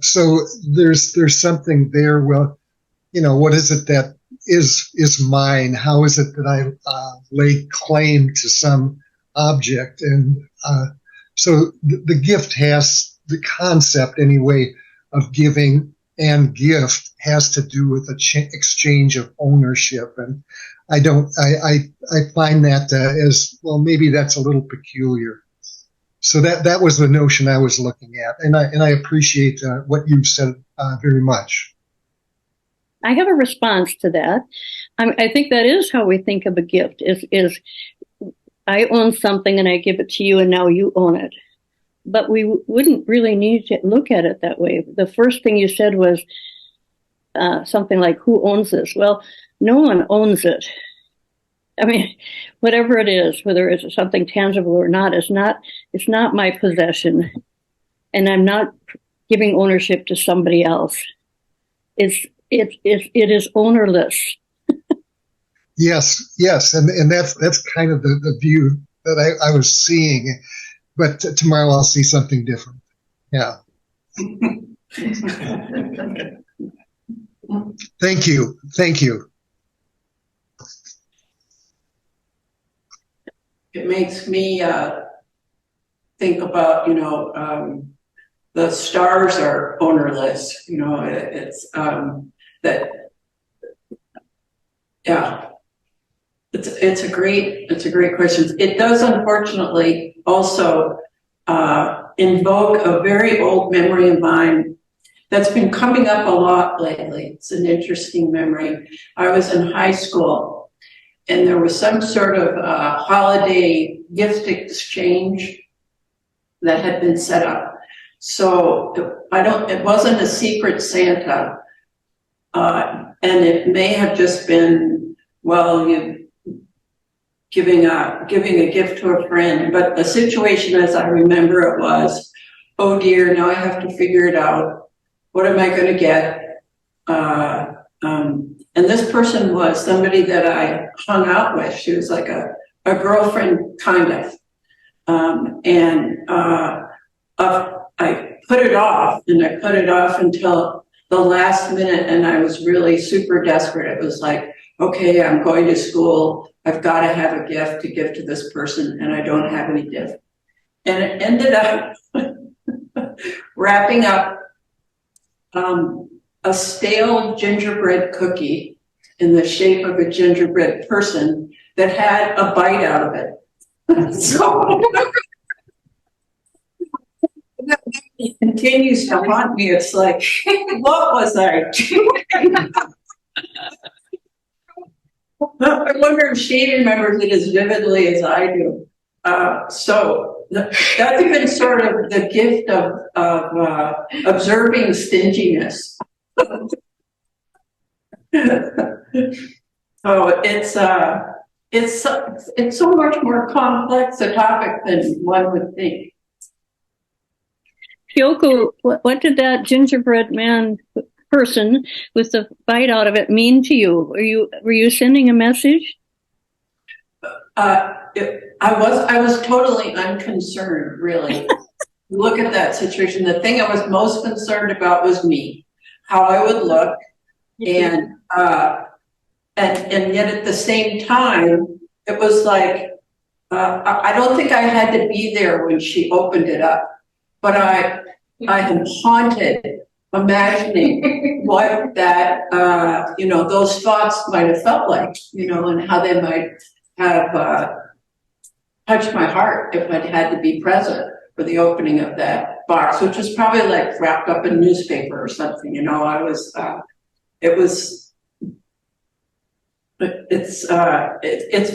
so there's something there. Well, what is it that is mine? How is it that I lay claim to some object? And so the gift has, the concept anyway of giving and gift has to do with exchange of ownership. And I find that as, well, maybe that's a little peculiar. So that was the notion I was looking at. And I appreciate what you said very much. I have a response to that. I think that is how we think of a gift, is I own something and I give it to you and now you own it. But we wouldn't really need to look at it that way. The first thing you said was something like, who owns this? Well, no one owns it. I mean, whatever it is, whether it's something tangible or not, it's not my possession. And I'm not giving ownership to somebody else. It is ownerless. Yes, and that's kind of the view that I was seeing, but tomorrow I'll see something different. Yeah. Thank you. It makes me think about, the stars are ownerless. It's that. Yeah. It's a great question. It does unfortunately also invoke a very old memory of mine that's been coming up a lot lately. It's an interesting memory. I was in high school and there was some sort of holiday gift exchange that had been set up. So it wasn't a secret Santa. And it may have just been, you giving a gift to a friend, but the situation as I remember it was, oh dear, now I have to figure it out. What am I going to get? And this person was somebody that I hung out with. She was like a girlfriend, kind of. I put it off, and I put it off until the last minute, and I was really super desperate. It was like, okay, I'm going to school. I've got to have a gift to give to this person, and I don't have any gift. And it ended up wrapping up a stale gingerbread cookie in the shape of a gingerbread person that had a bite out of it. So it continues to haunt me. It's like, what was I doing? I wonder if she remembers it as vividly as I do. So that's been sort of the gift of observing stinginess. So it's so much more complex a topic than one would think. Shohaku, what did that gingerbread man person with the bite out of it mean to you? Were you sending a message? I was totally unconcerned, really. Look at that situation. The thing I was most concerned about was me, how I would look, and yet at the same time, it was like I don't think I had to be there when she opened it up, but I am haunted imagining what that those thoughts might have felt like, and how they might have touched my heart if I'd had to be present for the opening of that box, which was probably like wrapped up in newspaper or something. It's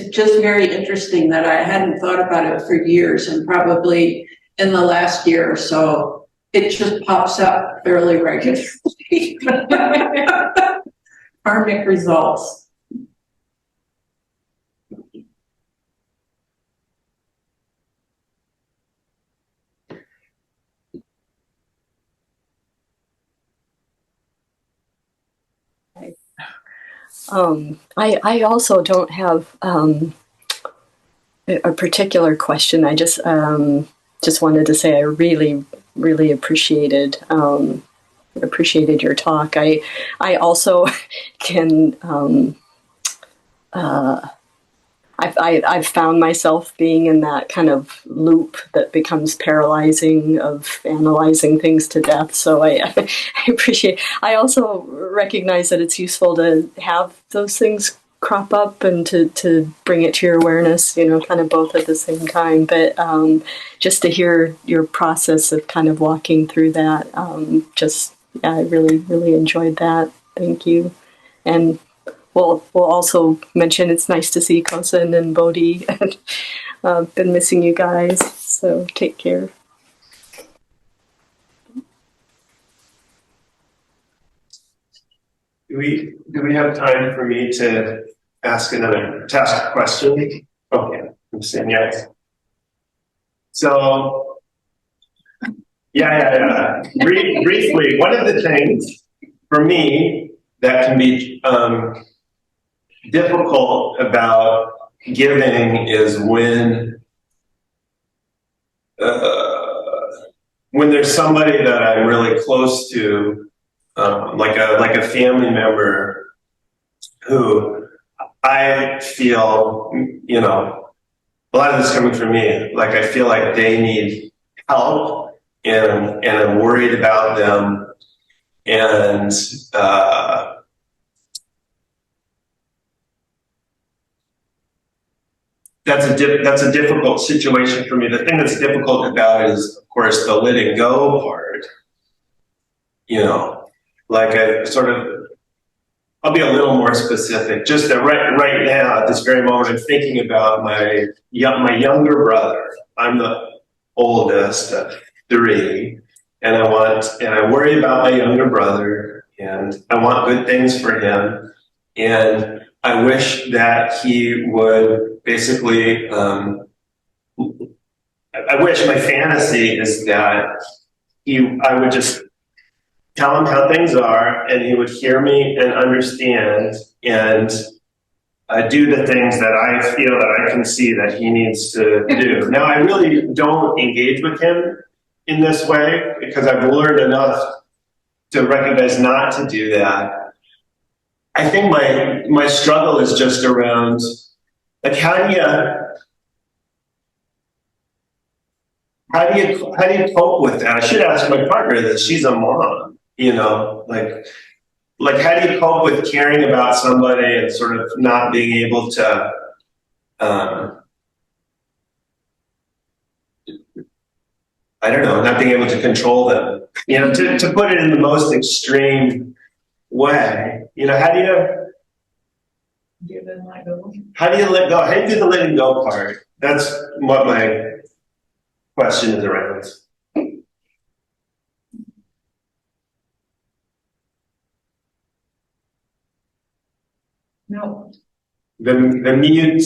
just very interesting that I hadn't thought about it for years, and probably in the last year or so, it just pops up fairly regularly. Karmic results. I also don't have a particular question. I just wanted to say I really appreciated your talk. I also can I've found myself being in that kind of loop that becomes paralyzing of analyzing things to death. So I appreciate. I also recognize that it's useful to have those things crop up and to bring it to your awareness, kind of both at the same time. But just to hear your process of kind of walking through that, I really enjoyed that. Thank you. And we'll also mention it's nice to see Kosen and Bodhi. And been missing you guys, so take care. Do we have time for me to ask a question? Okay, I'm saying yes. So, Yeah. Briefly, one of the things for me that can be difficult about giving is when there's somebody that I'm really close to, like a family member who I feel, you know, a lot of this coming from me, like I feel like they need help and I'm worried about them. And that's a difficult situation for me. The thing that's difficult about it is, of course, the letting go part. You know, like I'll be a little more specific. Just that right now, at this very moment, I'm thinking about my younger brother. I'm the oldest of three, and I worry about my younger brother, and I want good things for him, and I wish that he would basically. I wish my fantasy is that I would just tell him how things are, and he would hear me and understand and do the things that I feel that I can see that he needs to do. Now, I really don't engage with him in this way because I've learned enough to recognize not to do that. I think my struggle is just around, like, how do you cope with that? I should ask my partner this. She's a mom, you know, like how do you cope with caring about somebody and sort of not being able to, I don't know, not being able to control them, you know, to put it in the most extreme way, you know, how do you let go? How do you do the letting go part? That's what my question is around. No. The mute.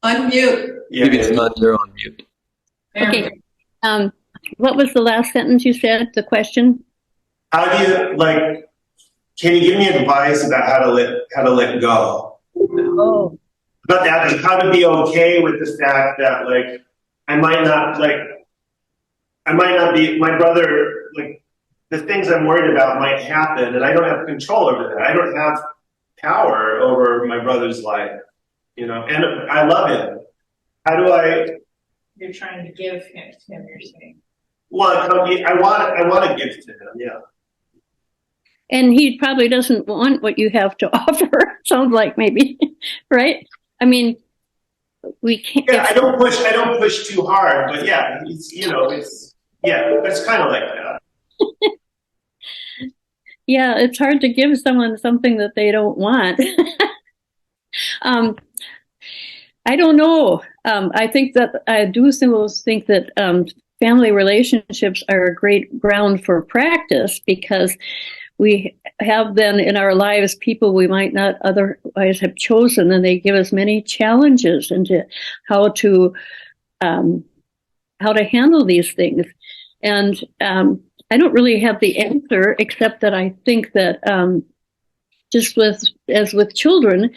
Unmute. Yeah, Maybe it's not, you're on mute. Okay. What was the last sentence you said? The question? How do you can you give me advice about how to let go? Oh. About that, like how to be okay with the fact that I might not be my brother, like the things I'm worried about might happen and I don't have control over that. I don't have power over my brother's life, you know, and I love him. How do I? You're trying to give him to him, you're saying. Well, I want to give to him, yeah. And he probably doesn't want what you have to offer. Sounds like maybe, right? I mean, we can't. Yeah, I don't push too hard, but yeah, it's kind of like that. Yeah, it's hard to give someone something that they don't want. I don't know. I think that I do think that family relationships are a great ground for practice because we have then in our lives people we might not otherwise have chosen, and they give us many challenges into how to handle these things. And I don't really have the answer, except that I think that just as with children,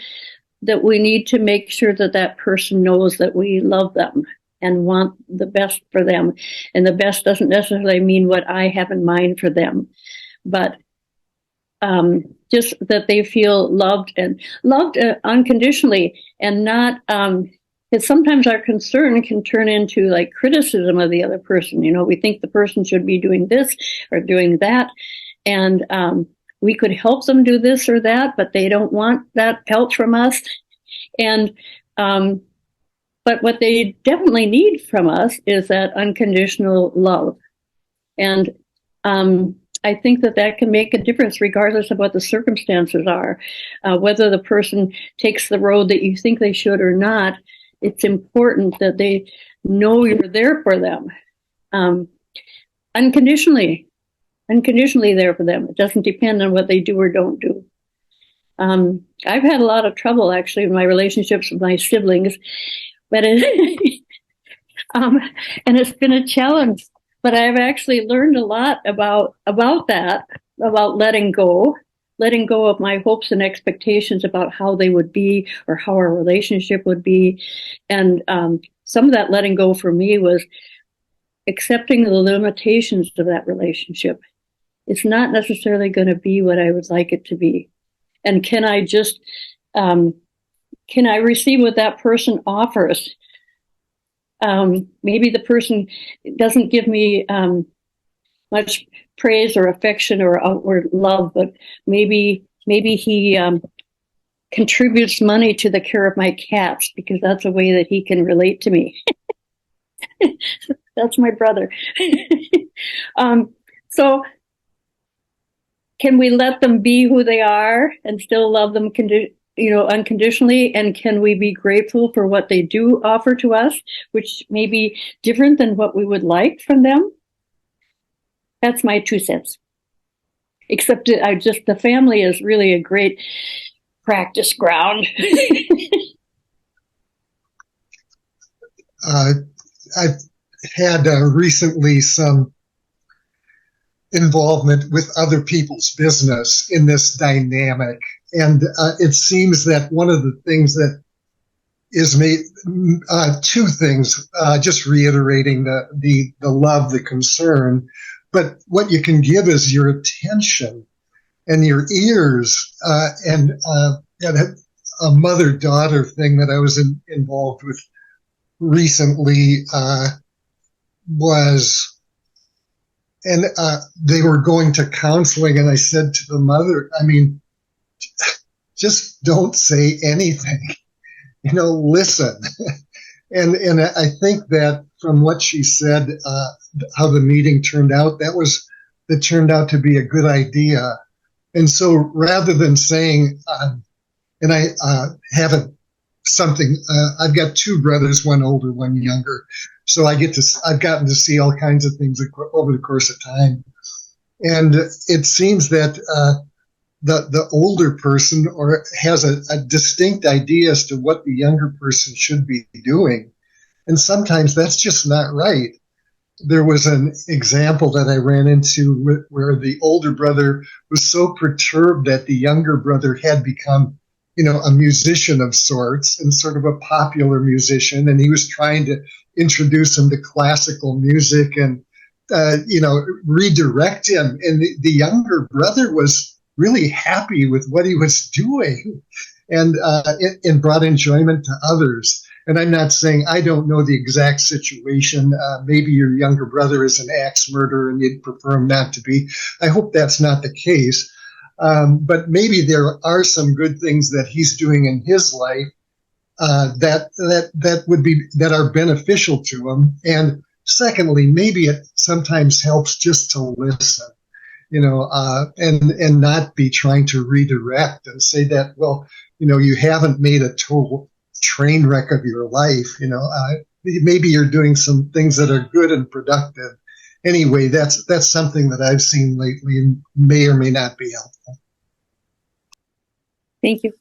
that we need to make sure that that person knows that we love them and want the best for them. And the best doesn't necessarily mean what I have in mind for them, but just that they feel loved unconditionally, and not, because sometimes our concern can turn into like criticism of the other person. You know, we think the person should be doing this or doing that. And we could help them do this or that, but they don't want that help from us. And but what they definitely need from us is that unconditional love. And I think that can make a difference regardless of what the circumstances are. Whether the person takes the road that you think they should or not, it's important that they know you're there for them. Unconditionally there for them. It doesn't depend on what they do or don't do. I've had a lot of trouble actually in my relationships with my siblings, but and it's been a challenge. but I've actually learned a lot about that, about letting go of my hopes and expectations about how they would be or how our relationship would be. And some of that letting go for me was accepting the limitations of that relationship. It's not necessarily going to be what I would like it to be. And can I receive what that person offers? Maybe the person doesn't give me much praise or affection or outward love, but maybe he contributes money to the care of my cats because that's a way that he can relate to me. That's my brother. So can we let them be who they are and still love them unconditionally? And can we be grateful for what they do offer to us, which may be different than what we would like from them? That's my 2 cents. Except the family is really a great practice ground. I've had recently some involvement with other people's business in this dynamic. And it seems that one of the things that is made, 2 things, just reiterating the love, the concern, but what you can give is your attention and your ears, and a mother-daughter thing that I was involved with recently was, and they were going to counseling, and I said to the mother, just don't say anything, listen. And I think that from what she said, how the meeting turned out, that turned out to be a good idea. And so rather than saying, and I haven't something, I've got 2 brothers, one older, one younger. So I've gotten to see all kinds of things over the course of time. And it seems that the older person has a distinct idea as to what the younger person should be doing. And sometimes that's just not right. There was an example that I ran into where the older brother was so perturbed that the younger brother had become, a musician of sorts and sort of a popular musician. And he was trying to introduce him to classical music and, redirect him. And the younger brother was really happy with what he was doing and brought enjoyment to others. And I'm not saying I don't know the exact situation. Maybe your younger brother is an axe murderer and you'd prefer him not to be. I hope that's not the case. But maybe there are some good things that he's doing in his life that are beneficial to him. And secondly, maybe it sometimes helps just to listen, and not be trying to redirect and say that, well, you haven't made a total train wreck of your life. Maybe you're doing some things that are good and productive. Anyway, that's something that I've seen lately and may or may not be helpful. Thank you.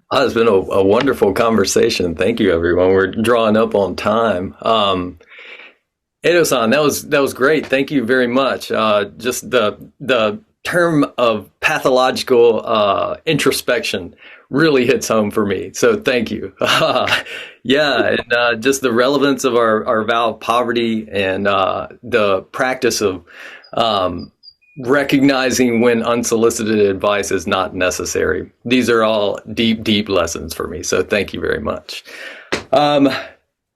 Oh, it's been a wonderful conversation. Thank you, everyone. We're drawing up on time. Eido-san, that was great. Thank you very much. Just the term of pathological introspection really hits home for me. So thank you. Yeah, and just the relevance of our vow of poverty and the practice of recognizing when unsolicited advice is not necessary. These are all deep, deep lessons for me. So thank you very much.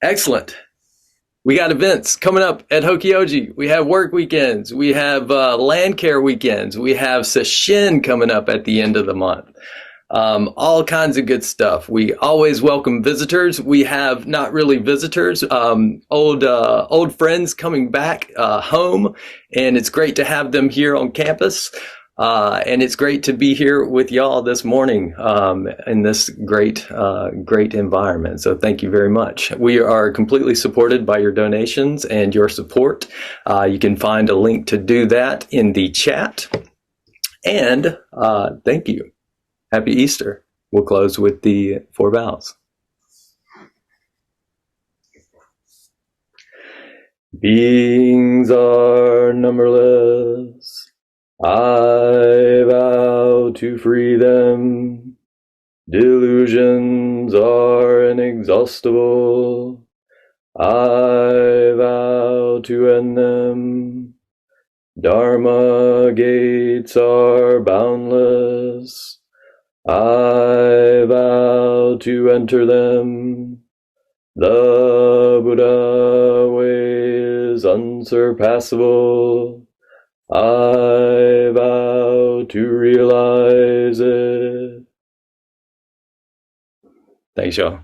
Excellent. We got events coming up at Hokyoji. We have work weekends. We have land care weekends. We have Sesshin coming up at the end of the month. All kinds of good stuff. We always welcome visitors. We have not really visitors, old friends coming back home, and it's great to have them here on campus. And it's great to be here with y'all this morning in this great environment. So thank you very much. We are completely supported by your donations and your support. You can find a link to do that in the chat. And thank you. Happy Easter. We'll close with the 4 vows. Beings are numberless. I vow to free them. Delusions are inexhaustible. I vow to end them. Dharma gates are boundless. I vow to enter them. The Buddha way is unsurpassable. I vow to realize it. Thanks, y'all.